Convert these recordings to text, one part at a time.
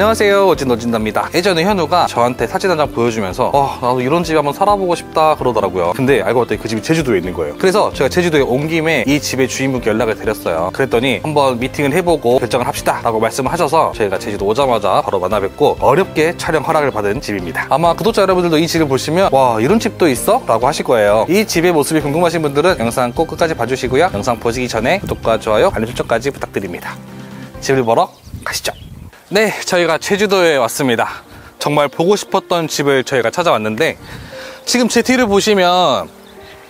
안녕하세요, 오진오진다입니다. 예전에 현우가 저한테 사진 한 장 보여주면서 나도 이런 집 한번 살아보고 싶다 그러더라고요. 근데 알고 봤더니 그 집이 제주도에 있는 거예요. 그래서 제가 제주도에 온 김에 이 집의 주인분께 연락을 드렸어요. 그랬더니 한번 미팅을 해보고 결정을 합시다 라고 말씀을 하셔서 저희가 제주도 오자마자 바로 만나 뵙고 어렵게 촬영 허락을 받은 집입니다. 아마 구독자 여러분들도 이 집을 보시면 와, 이런 집도 있어? 라고 하실 거예요. 이 집의 모습이 궁금하신 분들은 영상 꼭 끝까지 봐주시고요. 영상 보시기 전에 구독과 좋아요, 알림 설정까지 부탁드립니다. 집을 보러 가시죠. 네, 저희가 제주도에 왔습니다. 정말 보고 싶었던 집을 저희가 찾아왔는데, 지금 제 뒤를 보시면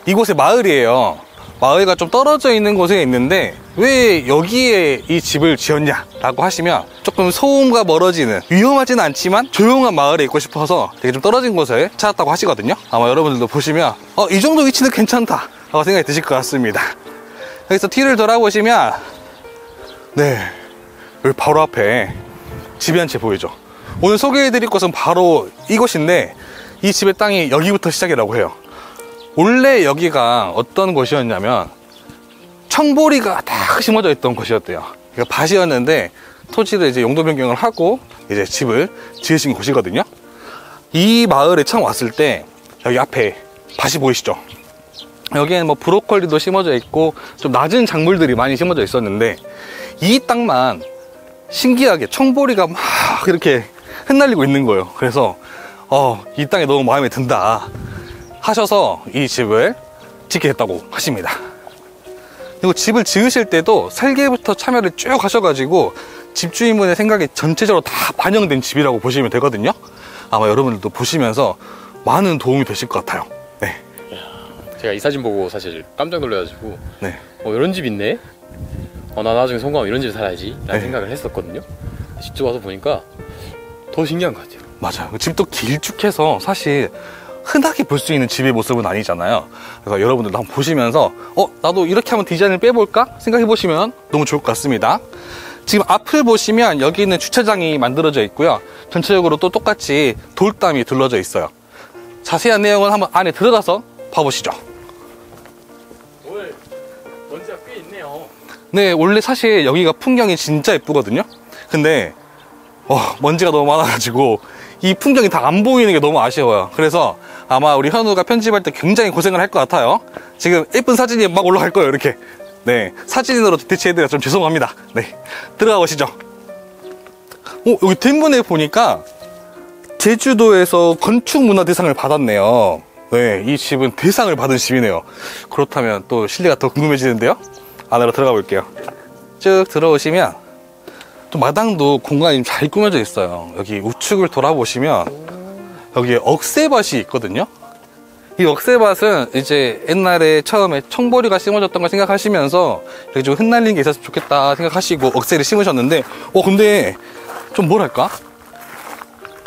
이곳에 마을이에요. 마을과 좀 떨어져 있는 곳에 있는데 왜 여기에 이 집을 지었냐 라고 하시면, 조금 소음과 멀어지는, 위험하지는 않지만 조용한 마을에 있고 싶어서 되게 좀 떨어진 곳을 찾았다고 하시거든요. 아마 여러분들도 보시면 이 정도 위치는 괜찮다 라고 생각이 드실 것 같습니다. 여기서 뒤를 돌아보시면, 네, 여기 바로 앞에 집이 한 채 보이죠? 오늘 소개해드릴 곳은 바로 이곳인데, 이 집의 땅이 여기부터 시작이라고 해요. 원래 여기가 어떤 곳이었냐면 청보리가 딱 심어져 있던 곳이었대요. 그러니까 밭이었는데 토지를 이제 용도 변경을 하고 이제 집을 지으신 곳이거든요. 이 마을에 처음 왔을 때 여기 앞에 밭이 보이시죠? 여기에는 뭐 브로콜리도 심어져 있고 좀 낮은 작물들이 많이 심어져 있었는데, 이 땅만 신기하게 청보리가 막 이렇게 흩날리고 있는 거예요. 그래서 이 땅이 너무 마음에 든다 하셔서 이 집을 짓게 됐다고 하십니다. 그리고 집을 지으실 때도 설계부터 참여를 쭉 하셔가지고 집주인분의 생각이 전체적으로 다 반영된 집이라고 보시면 되거든요. 아마 여러분들도 보시면서 많은 도움이 되실 것 같아요. 네. 제가 이 사진 보고 사실 깜짝 놀라가지고, 네. 이런 집 있네? 나 나중에 성공하면 이런 집에 살아야지 라는 네. 생각을 했었거든요. 직접 와서 보니까 더 신기한 것 같아요. 맞아요. 집도 길쭉해서 사실 흔하게 볼 수 있는 집의 모습은 아니잖아요. 그래서 여러분들도 한번 보시면서 나도 이렇게 한번 디자인을 빼볼까 생각해 보시면 너무 좋을 것 같습니다. 지금 앞을 보시면 여기는 주차장이 만들어져 있고요. 전체적으로 또 똑같이 돌담이 둘러져 있어요. 자세한 내용은 한번 안에 들어가서 봐보시죠. 오늘 먼지가 꽤 있네요. 네, 원래 사실 여기가 풍경이 진짜 예쁘거든요. 근데 먼지가 너무 많아가지고 이 풍경이 다 안 보이는 게 너무 아쉬워요. 그래서 아마 우리 현우가 편집할 때 굉장히 고생을 할 것 같아요. 지금 예쁜 사진이 막 올라갈 거예요, 이렇게. 네, 사진으로 대체해드려 좀 죄송합니다. 네, 들어가 보시죠. 여기 뒷문에 보니까 제주도에서 건축문화 대상을 받았네요. 네, 이 집은 대상을 받은 집이네요. 그렇다면 또 실내가 더 궁금해지는데요. 안으로 들어가 볼게요. 쭉 들어오시면 또 마당도 공간이 잘 꾸며져 있어요. 여기 우측을 돌아보시면 여기에 억새밭이 있거든요. 이 억새밭은 이제 옛날에 처음에 청보리가 심어졌던 걸 생각하시면서 이렇게 좀 흩날린 게 있었으면 좋겠다 생각하시고 억새를 심으셨는데, 근데 좀 뭐랄까?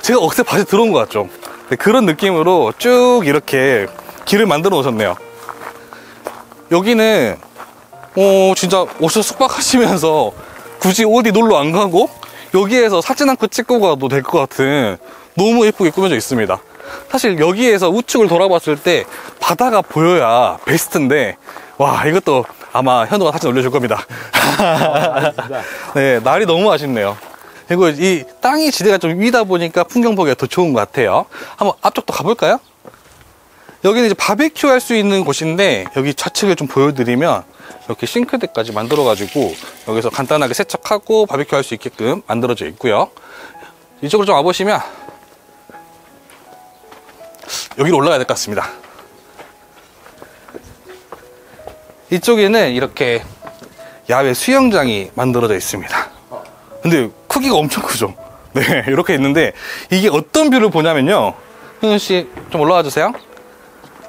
제가 억새밭에 들어온 것 같죠? 네, 그런 느낌으로 쭉 이렇게 길을 만들어 놓으셨네요. 여기는 진짜 오셔서 숙박하시면서 굳이 어디 놀러 안 가고 여기에서 사진 한 컷 찍고 가도 될 것 같은 너무 예쁘게 꾸며져 있습니다. 사실 여기에서 우측을 돌아봤을 때 바다가 보여야 베스트인데, 와, 이것도 아마 현우가 사진 올려줄 겁니다. 네, 날이 너무 아쉽네요. 그리고 이 땅이 지대가 좀 위다 보니까 풍경 보기가 더 좋은 것 같아요. 한번 앞쪽도 가볼까요? 여기는 이제 바베큐 할 수 있는 곳인데, 여기 좌측을 좀 보여드리면 이렇게 싱크대까지 만들어가지고 여기서 간단하게 세척하고 바베큐 할 수 있게끔 만들어져 있고요. 이쪽으로 좀 와보시면 여기로 올라가야 될 것 같습니다. 이쪽에는 이렇게 야외 수영장이 만들어져 있습니다. 근데 크기가 엄청 크죠? 네, 이렇게 있는데 이게 어떤 뷰를 보냐면요. 현우씨 좀 올라와 주세요.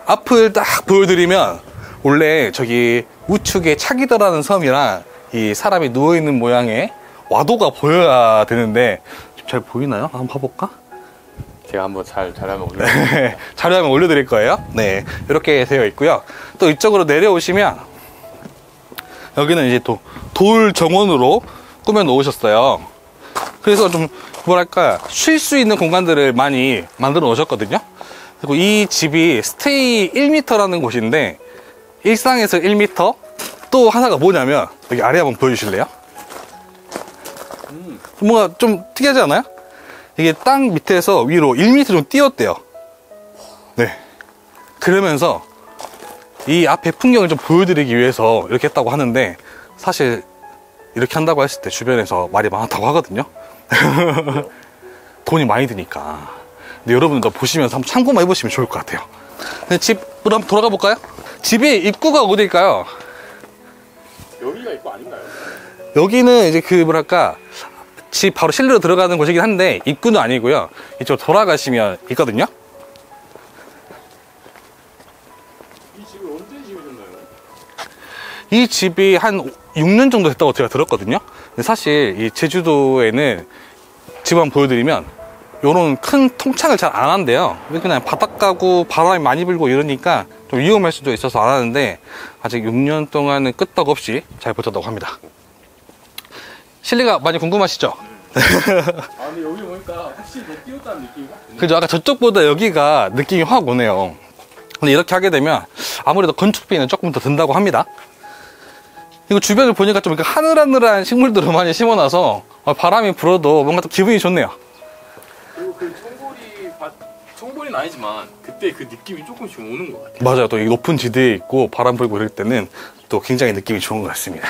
앞을 딱 보여드리면 원래 저기 우측에 차기더라는 섬이랑 이 사람이 누워있는 모양의 와도가 보여야 되는데 잘 보이나요? 한번 봐볼까? 제가 한번 잘하면 올려드릴게요. 네, 자료화면 올려드릴 거예요. 네, 이렇게 되어 있고요. 또 이쪽으로 내려오시면 여기는 이제 또 돌 정원으로 꾸며 놓으셨어요. 그래서 좀 뭐랄까 쉴 수 있는 공간들을 많이 만들어 놓으셨거든요. 그리고 이 집이 스테이 1m라는 곳인데 일상에서 1m, 또 하나가 뭐냐면 여기 아래 한번 보여주실래요? 뭔가 좀 특이하지 않아요? 이게 땅 밑에서 위로 1m 정도 띄었대요. 네. 그러면서 이 앞에 풍경을 좀 보여드리기 위해서 이렇게 했다고 하는데, 사실 이렇게 한다고 했을 때 주변에서 말이 많다고 하거든요. 돈이 많이 드니까. 근데 여러분들도 보시면서 한번 참고만 해보시면 좋을 것 같아요. 집으로 한번 돌아가 볼까요? 집의 입구가 어디일까요? 여기가 입구 아닌가요? 여기는 이제 그 뭐랄까, 집 바로 실내로 들어가는 곳이긴 한데 입구는 아니고요. 이쪽 돌아가시면 있거든요. 이 집을 언제 지으셨나요? 이 집이 한 6년 정도 됐다고 제가 들었거든요. 근데 사실 이 제주도에는 집 한번 보여드리면 요런 큰 통창을 잘 안 한대요. 그냥 바닷가고 바람이 많이 불고 이러니까 좀 위험할 수도 있어서 안 하는데, 아직 6년 동안은 끄떡없이 잘 버텼다고 합니다. 실내가 많이 궁금하시죠? 아, 근데 여기 보니까 확실히 더 띄웠다는 느낌이 확 드네요. 그죠? 아까 저쪽보다 여기가 느낌이 확 오네요. 근데 이렇게 하게 되면 아무래도 건축비는 조금 더 든다고 합니다. 이거 주변을 보니까 좀 이렇게 하늘하늘한 식물들을 많이 심어놔서 바람이 불어도 뭔가 또 기분이 좋네요. 그리고 그 청보리는 아니지만 그때 그 느낌이 조금씩 오는 것 같아요. 맞아요. 또 이 높은 지대에 있고 바람 불고 이럴 때는 또 굉장히 느낌이 좋은 것 같습니다.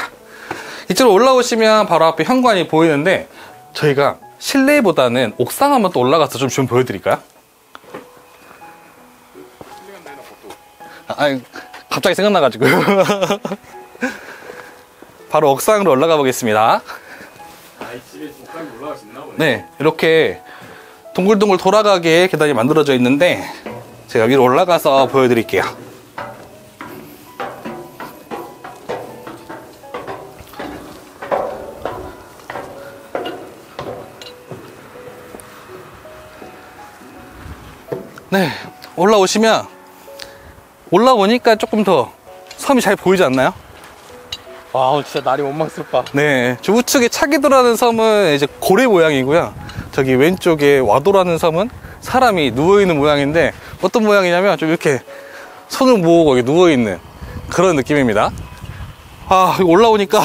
이쪽으로 올라오시면 바로 앞에 현관이 보이는데, 저희가 실내보다는 옥상 한번 또 올라가서 좀 보여드릴까요? 아니, 갑자기 생각나가지고. 바로 옥상으로 올라가 보겠습니다. 이 집에 옥상에 올라갈 수 있나 보네. 네, 이렇게 동글동글 돌아가게 계단이 만들어져 있는데, 제가 위로 올라가서 보여드릴게요. 네, 올라오니까 조금 더 섬이 잘 보이지 않나요? 와, 진짜 날이 원망스럽다. 네, 저 우측에 차기도라는 섬은 이제 고래 모양이고요. 저기 왼쪽에 와도라는 섬은 사람이 누워있는 모양인데, 어떤 모양이냐면 좀 이렇게 손을 모으고 누워있는 그런 느낌입니다. 아, 여기 올라오니까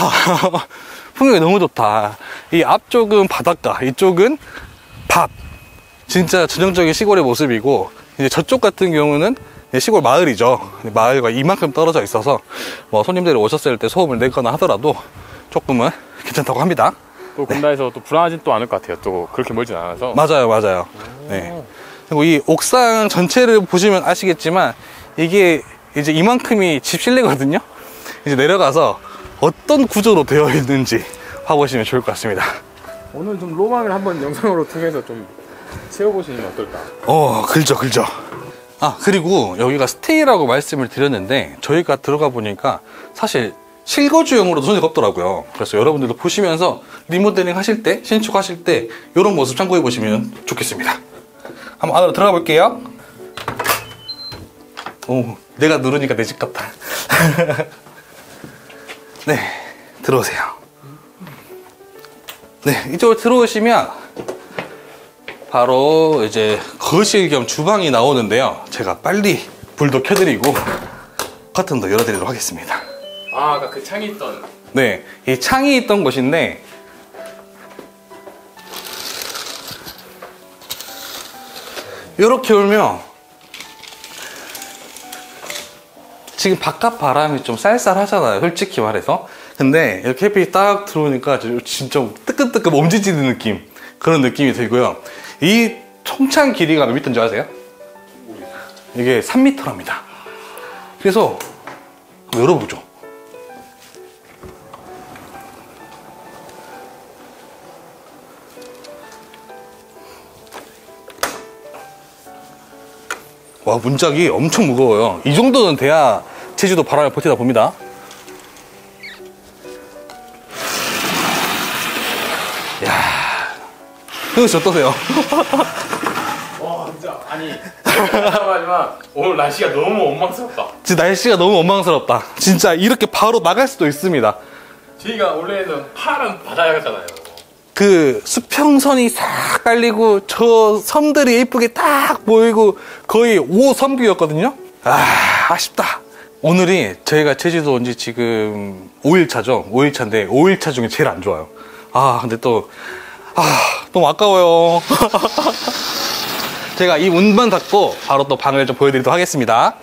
풍경이 너무 좋다. 이 앞쪽은 바닷가, 이쪽은 밭. 진짜 전형적인 시골의 모습이고, 이제 저쪽 같은 경우는 시골 마을이죠. 마을과 이만큼 떨어져 있어서 뭐 손님들이 오셨을 때 소음을 내거나 하더라도 조금은 괜찮다고 합니다. 또 군다에서 또 불안하진 또 않을 것 같아요. 또 그렇게 멀진 않아서. 맞아요. 네. 그리고 이 옥상 전체를 보시면 아시겠지만, 이게 이제 이만큼이 집 실내거든요. 이제 내려가서 어떤 구조로 되어 있는지 봐보시면 좋을 것 같습니다. 오늘 좀 로망을 한번 영상으로 통해서 좀 채워보시면 어떨까? 글죠. 아, 그리고 여기가 스테이라고 말씀을 드렸는데, 저희가 들어가 보니까 사실 실거주용으로도 손색 없더라고요. 그래서 여러분들도 보시면서 리모델링 하실 때, 신축하실 때 이런 모습 참고해 보시면 좋겠습니다. 한번 안으로 들어가 볼게요. 오, 내가 누르니까 내 집 같다. 네, 들어오세요. 네, 이쪽으로 들어오시면 바로 이제 거실 겸 주방이 나오는데요. 제가 빨리 불도 켜드리고 커튼도 열어드리도록 하겠습니다. 아, 아까 그 창이 있던. 네, 이 창이 있던 곳인데, 이렇게 오면 지금 바깥 바람이 좀 쌀쌀하잖아요, 솔직히 말해서. 근데 이렇게 햇빛이 딱 들어오니까 진짜 뜨끈뜨끈 엄지지는 느낌, 그런 느낌이 들고요. 이 통창 길이가 몇 미터인지 아세요? 이게 3m랍니다. 그래서 한번 열어보죠. 와, 문짝이 엄청 무거워요. 이 정도는 돼야 제주도 바람을 버티다 봅니다. 이야, 형님 씨 어떠세요? 와, 진짜 아니 하지만 오늘 날씨가 너무 원망스럽다. 진짜 날씨가 너무 원망스럽다. 진짜 이렇게 바로 나갈 수도 있습니다. 저희가 원래는 파란 바다였잖아요. 그 수평선이 싹 깔리고 저 섬들이 예쁘게 딱 보이고 거의 5선뷰였거든요. 아쉽다. 오늘이 저희가 제주도 온 지 지금 5일차죠. 5일차인데 5일차 중에 제일 안 좋아요. 근데 또 너무 아까워요. 제가 이 문만 닫고 바로 또 방을 좀 보여드리도록 하겠습니다.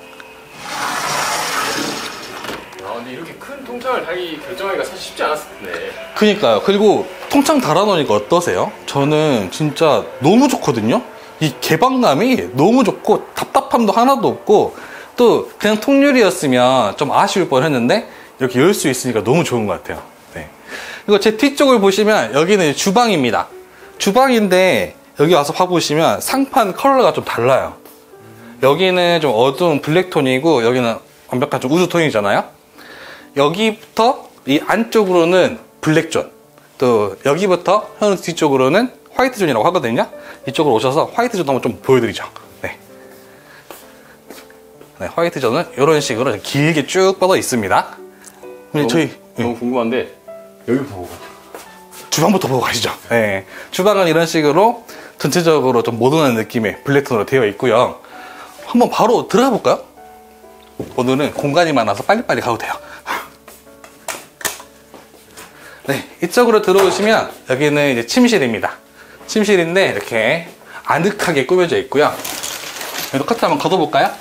근데 이렇게 큰 통창을 달기 결정하기가 사실 쉽지 않았을 텐데. 그니까요. 그리고 통창 달아놓으니까 어떠세요? 저는 진짜 너무 좋거든요. 이 개방감이 너무 좋고 답답함도 하나도 없고, 또 그냥 통유리였으면 좀 아쉬울 뻔했는데 이렇게 열 수 있으니까 너무 좋은 것 같아요. 네. 그리고 제 뒤쪽을 보시면 여기는 주방입니다. 주방인데 여기 와서 봐보시면 상판 컬러가 좀 달라요. 여기는 좀 어두운 블랙톤이고 여기는 완벽한 좀 우드톤이잖아요. 여기부터 이 안쪽으로는 블랙존, 또 여기부터 현우 뒤쪽으로는 화이트존이라고 하거든요. 이쪽으로 오셔서 화이트존 한번 좀 보여드리죠. 네. 네, 화이트존은 이런 식으로 길게 쭉 뻗어 있습니다. 저희 너무 궁금한데 여기부터 보고 가죠. 주방부터 보고 가시죠. 네. 주방은 이런 식으로 전체적으로 좀 모던한 느낌의 블랙톤으로 되어 있고요. 한번 바로 들어가 볼까요? 오늘은 공간이 많아서 빨리빨리 가도 돼요. 네, 이쪽으로 들어오시면 여기는 이제 침실입니다. 침실인데 이렇게 아늑하게 꾸며져 있고요. 여기도 커튼 한번 걷어볼까요?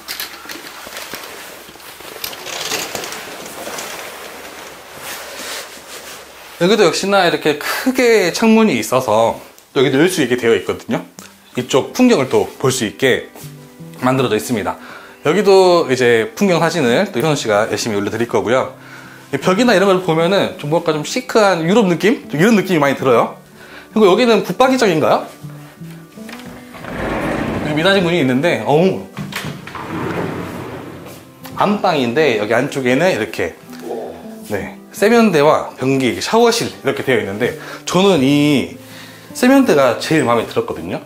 여기도 역시나 이렇게 크게 창문이 있어서 여기도 열 수 있게 되어 있거든요. 이쪽 풍경을 또 볼 수 있게 만들어져 있습니다. 여기도 이제 풍경 사진을 또 현우 씨가 열심히 올려드릴 거고요. 벽이나 이런 걸 보면은 좀 뭔가 좀 시크한 유럽 느낌? 좀 이런 느낌이 많이 들어요. 그리고 여기는 붙박이장인가요? 여기 미닫이 문이 있는데, 안방인데 여기 안쪽에는 이렇게 네, 세면대와 변기, 샤워실 이렇게 되어 있는데 저는 이 세면대가 제일 마음에 들었거든요.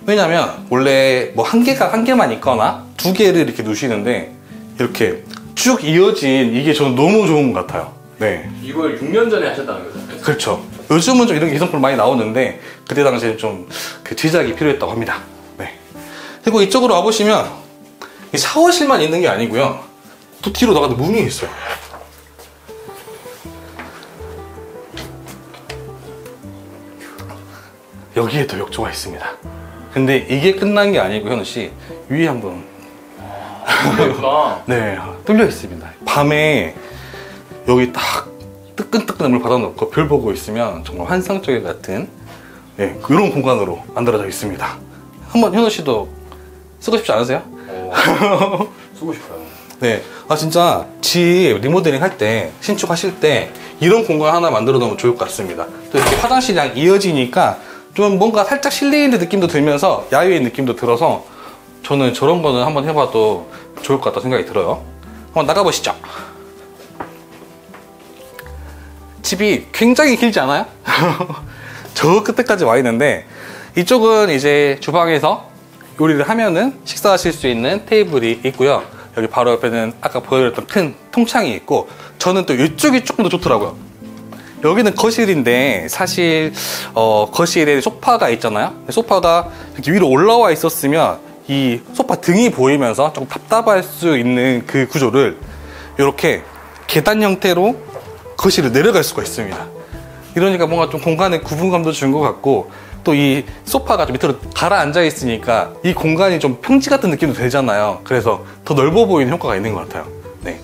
왜냐면 원래 뭐 한 개만 있거나 두 개를 이렇게 놓으시는데 이렇게 쭉 이어진 이게 저는 너무 좋은 것 같아요. 네. 이걸 6년 전에 하셨다는 거죠? 그렇죠. 요즘은 좀 이런 기성품 많이 나오는데 그때 당시에는 좀 그 제작이 필요했다고 합니다. 네. 그리고 이쪽으로 와보시면 이 샤워실만 있는 게 아니고요. 또 뒤로 나가도 문이 있어요. 여기에도 욕조가 있습니다. 근데 이게 끝난 게 아니고 현우 씨 위에 한번 네, 뚫려 있습니다. 밤에 여기 딱 뜨끈뜨끈한 물 받아놓고 별 보고 있으면 정말 환상적인 같은 네, 그런 공간으로 만들어져 있습니다. 한번 현우 씨도 쓰고 싶지 않으세요? 쓰고 싶어요. 네, 진짜 집 리모델링 할 때, 신축하실 때 이런 공간 하나 만들어 놓으면 좋을 것 같습니다. 또 이렇게 화장실이랑 이어지니까 좀 뭔가 살짝 실내인의 느낌도 들면서 야외의 느낌도 들어서 저는 저런 거는 한번 해봐도 좋을 것 같다 생각이 들어요. 한번 나가보시죠. 집이 굉장히 길지 않아요? 저 끝에까지 와 있는데 이쪽은 이제 주방에서 요리를 하면은 식사하실 수 있는 테이블이 있고요. 여기 바로 옆에는 아까 보여드렸던 큰 통창이 있고 저는 또 이쪽이 조금 더 좋더라고요. 여기는 거실인데 사실 거실에 소파가 있잖아요. 소파가 이렇게 위로 올라와 있었으면 이 소파 등이 보이면서 좀 답답할 수 있는 그 구조를 이렇게 계단 형태로 거실을 내려갈 수가 있습니다. 이러니까 뭔가 좀 공간의 구분감도 준 것 같고 또 이 소파가 좀 밑으로 가라앉아 있으니까 이 공간이 좀 평지 같은 느낌도 들잖아요. 그래서 더 넓어 보이는 효과가 있는 것 같아요. 네.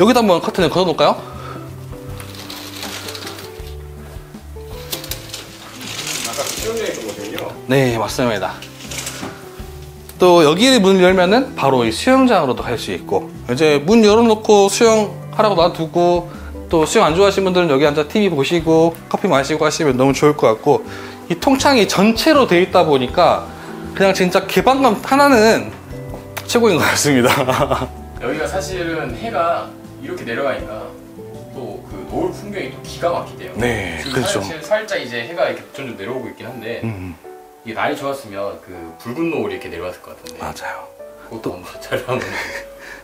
여기다 한번 커튼을 걷어 놓을까요? 수영장에 거거든요. 네, 맞습니다. 또 여기 문을 열면은 바로 이 수영장으로도 갈 수 있고 이제 문 열어놓고 수영하라고 놔두고 또 수영 안 좋아하시는 분들은 여기 앉아 TV 보시고 커피 마시고 하시면 너무 좋을 것 같고 이 통창이 전체로 되어 있다 보니까 그냥 진짜 개방감 하나는 최고인 것 같습니다. 여기가 사실은 해가 이렇게 내려가니까 또 그 노을 풍경이 또 기가 막히대요. 네, 지금 그렇죠. 사실 살짝 이제 해가 이렇게 점점 내려오고 있긴 한데 이게 날이 좋았으면 그 붉은 노을이 이렇게 내려왔을 것 같은데. 맞아요. 그것도 너무 잘 나오는.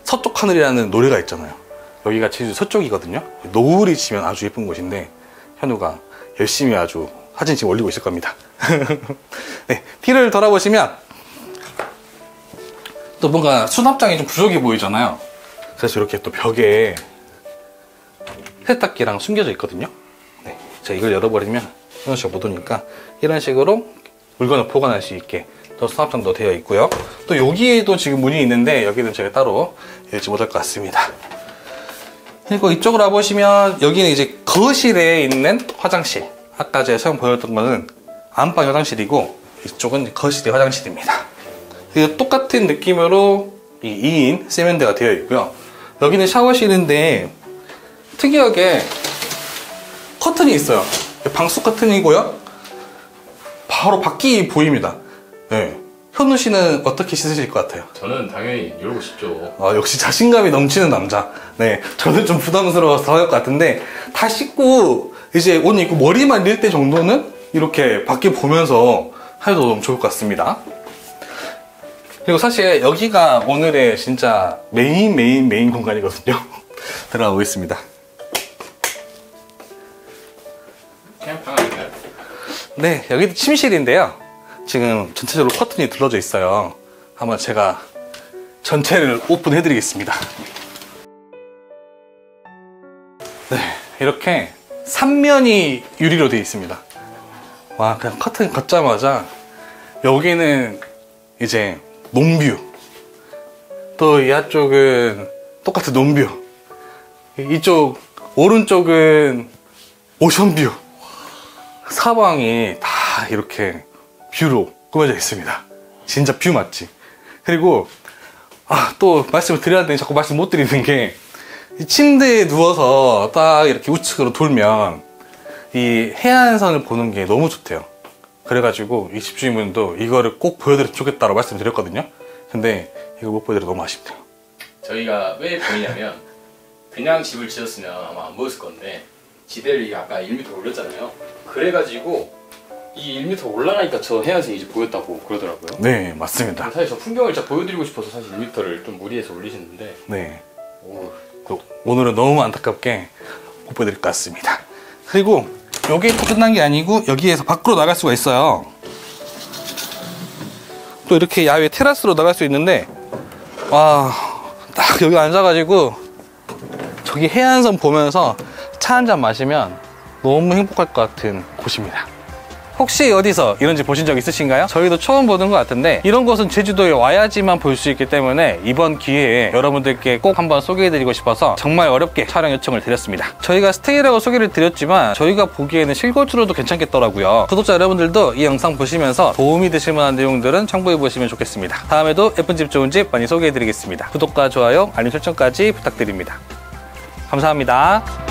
서쪽 하늘이라는 노래가 있잖아요. 여기가 제주 서쪽이거든요. 노을이 지면 아주 예쁜 곳인데 현우가 열심히 아주 사진 지금 올리고 있을 겁니다. 네, 티를 돌아보시면 또 뭔가 수납장이 좀 부족해 보이잖아요. 그래서 이렇게 또 벽에 세탁기랑 숨겨져 있거든요. 네, 자 이걸 열어버리면 현우 씨가 못 오니까 이런 식으로 물건을 보관할 수 있게 또 수납장도 되어 있고요. 또 여기에도 지금 문이 있는데 여기는 제가 따로 열지 못할 것 같습니다. 그리고 이쪽으로 와보시면 여기는 이제 거실에 있는 화장실. 아까 제가 처음 보여줬던 거는 안방 화장실이고 이쪽은 거실의 화장실입니다. 그리고 똑같은 느낌으로 이 2인 세면대가 되어 있고요. 여기는 샤워실인데 특이하게 커튼이 있어요. 방수 커튼이고요. 바로 밖이 보입니다. 네. 현우 씨는 어떻게 씻으실 것 같아요? 저는 당연히 열고 싶죠. 역시 자신감이 넘치는 남자. 네, 저는 좀 부담스러워서 할 것 같은데 다 씻고 이제 옷 입고 머리만 밀 때 정도는 이렇게 밖에 보면서 해도 너무 좋을 것 같습니다. 그리고 사실 여기가 오늘의 진짜 메인 공간이거든요. 들어가 보겠습니다. 그냥 방 아닌가요? 네, 여기도 침실인데요. 지금 전체적으로 커튼이 둘러져 있어요. 한번 제가 전체를 오픈해 드리겠습니다. 네, 이렇게 3면이 유리로 되어 있습니다. 와, 그냥 커튼 걷자마자 여기는 이제 논뷰, 또 이 앞쪽은 똑같은 논뷰, 이쪽 오른쪽은 오션뷰. 사방이 다 이렇게 뷰로 꾸며져 있습니다. 진짜 뷰 맞지? 그리고 또 말씀을 드려야 되는데 자꾸 말씀 못 드리는 게 이 침대에 누워서 딱 이렇게 우측으로 돌면 이 해안선을 보는 게 너무 좋대요. 그래가지고 이 집주인분도 이거를 꼭 보여드렸으면 좋겠다고 말씀드렸거든요. 근데 이거 못 보여드려 너무 아쉽대요. 저희가 왜 보이냐면 그냥 집을 지었으면 아마 안 보였을 건데 지대를 아까 1m 올렸잖아요. 그래가지고 이 1m 올라가니까 저 해안선이 이제 보였다고 그러더라고요. 네, 맞습니다. 사실 저 풍경을 진짜 보여드리고 싶어서 사실 1m를 좀 무리해서 올리시는데 네, 오늘은 너무 안타깝게 못 보여드릴 것 같습니다. 그리고 여기 또 끝난 게 아니고 여기에서 밖으로 나갈 수가 있어요. 또 이렇게 야외 테라스로 나갈 수 있는데 딱 여기 앉아가지고 저기 해안선 보면서 차 한잔 마시면 너무 행복할 것 같은 곳입니다. 혹시 어디서 이런 집 보신 적 있으신가요? 저희도 처음 보는 것 같은데 이런 곳은 제주도에 와야지만 볼 수 있기 때문에 이번 기회에 여러분들께 꼭 한번 소개해드리고 싶어서 정말 어렵게 촬영 요청을 드렸습니다. 저희가 스테이라고 소개를 드렸지만 저희가 보기에는 실거주로도 괜찮겠더라고요. 구독자 여러분들도 이 영상 보시면서 도움이 되실 만한 내용들은 참고해보시면 좋겠습니다. 다음에도 예쁜 집 좋은 집 많이 소개해드리겠습니다. 구독과 좋아요, 알림 설정까지 부탁드립니다. 감사합니다.